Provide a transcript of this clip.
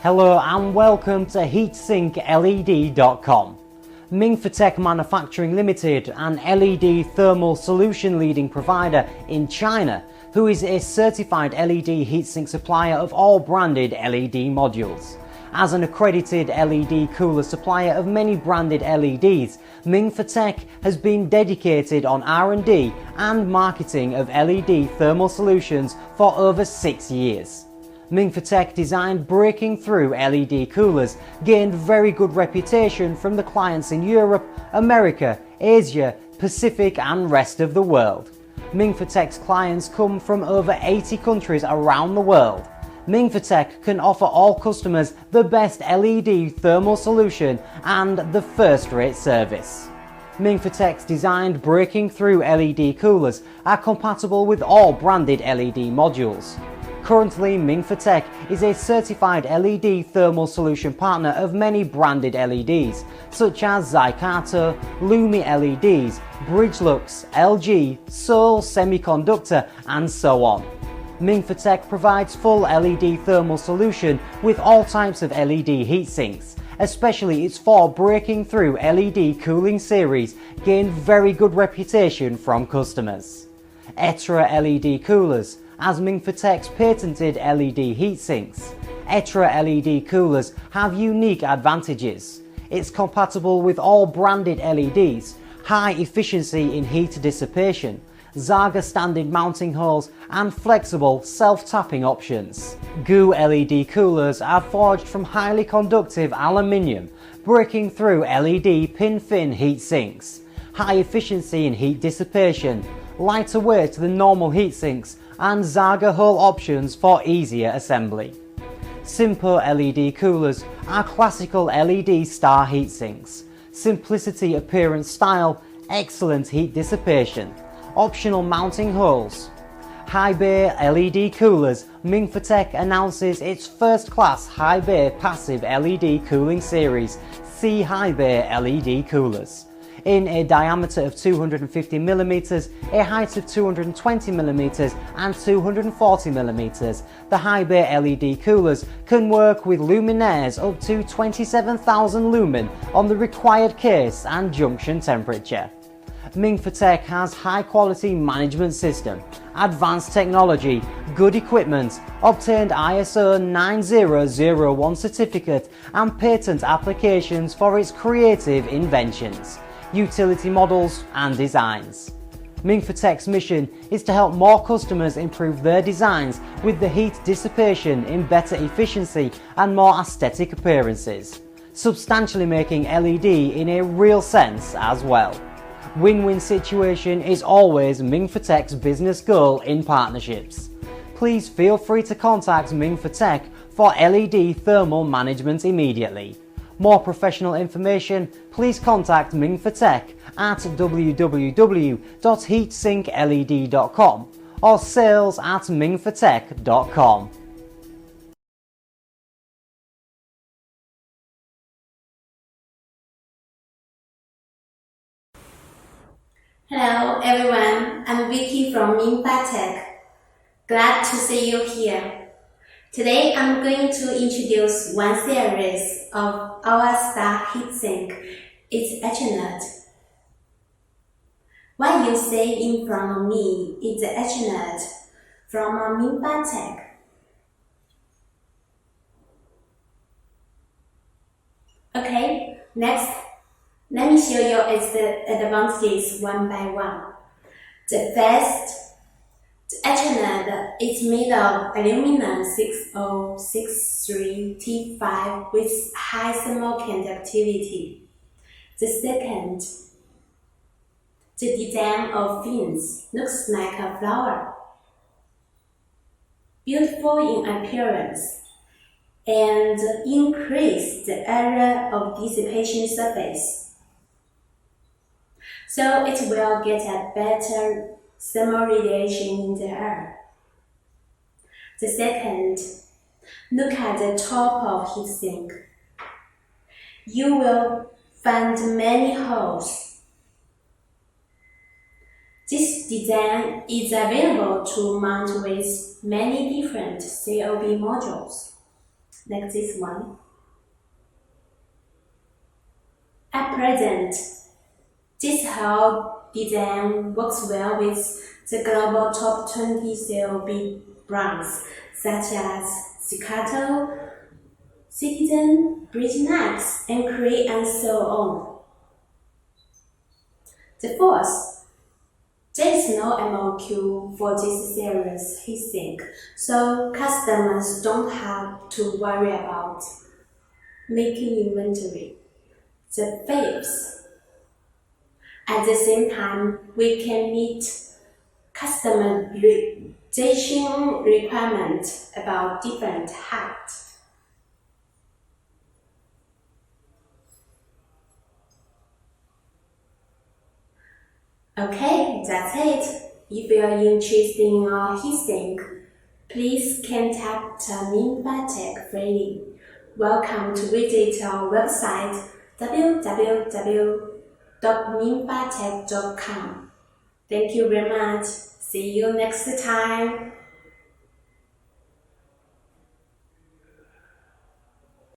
Hello and welcome to HeatsinkLED.com. Mingfa Tech Manufacturing Limited, an LED thermal solution leading provider in China, who is a certified LED heatsink supplier of all branded LED modules. As an accredited LED cooler supplier of many branded LEDs, Mingfa Tech has been dedicated on R&D and marketing of LED thermal solutions for over 6 years. Mingfa Tech designed breaking through LED coolers, gained very good reputation from the clients in Europe, America, Asia, Pacific and rest of the world. Mingfa Tech's clients come from over 80 countries around the world. Mingfa Tech can offer all customers the best LED thermal solution and the first-rate service. Mingfa Tech's designed breaking through LED coolers are compatible with all branded LED modules. Currently, Mingfa Tech is a certified LED thermal solution partner of many branded LEDs, such as Zycato, Lumi LEDs, Bridgelux, LG, Seoul Semiconductor, and so on. Mingfa Tech provides full LED thermal solution with all types of LED heat sinks, especially its 4 breaking through LED cooling series gained very good reputation from customers. EtralED coolers, as Mingfa Tech's patented LED heat sinks. EtralED coolers have unique advantages. It's compatible with all branded LEDs, high efficiency in heat dissipation, Zaga standard mounting holes and flexible self-tapping options. GU LED coolers are forged from highly conductive aluminium, breaking through LED pin-fin heat sinks, high efficiency in heat dissipation, lighter weight than normal heat sinks, and Zaga hole options for easier assembly. Simpo LED coolers are classical LED star heat sinks, simplicity appearance style, excellent heat dissipation, optional mounting holes. High bay LED coolers, Mingfa Tech announces its first-class high bay passive LED cooling series, C High Bay LED coolers. In a diameter of 250mm, a height of 220mm and 240mm, the high bay LED coolers can work with luminaires up to 27,000 lumen on the required case and junction temperature. Mingfa Tech has high quality management system, advanced technology, good equipment, obtained ISO 9001 certificate and patent applications for its creative inventions, utility models and designs. Mingfa Tech's mission is to help more customers improve their designs with the heat dissipation in better efficiency and more aesthetic appearances, substantially making LED in a real sense as well. Win-win situation is always Mingfa Tech's business goal in partnerships. Please feel free to contact Mingfa Tech for LED thermal management immediately. More professional information, please contact Mingfa Tech at www.heatsinkled.com or sales@mingfatech.com. Hello everyone, I'm Vicky from Mingfa Tech. Glad to see you here. Today I'm going to introduce one series of our star heatsink. It's Etraled. What you see in front of me is the Etraled from Mingfa Tech. Okay, next, let me show you its advantages one by one. The first, the Etraled is made of aluminum 6063T5 with high thermal conductivity. The second, the design of fins looks like a flower, beautiful in appearance, and increase the area of dissipation surface, so it will get a better thermal radiation in the air. The second, look at the top of heatsink. You will find many holes. This design is available to mount with many different COB modules. like this one. At present, this whole design works well with the global top 20 sale big brands such as Staccato, Citizen, Bridgenex, and Cree, and so on. The fourth, there is no MOQ for this series heatsink, so customers don't have to worry about making inventory. The fifth, at the same time, we can meet customization requirements about different heights. Okay, that's it. If you are interested in our heatsink, please contact Mingfa Tech freely. Welcome to visit our website www.mingfatech.com. Thank you very much. See you next time.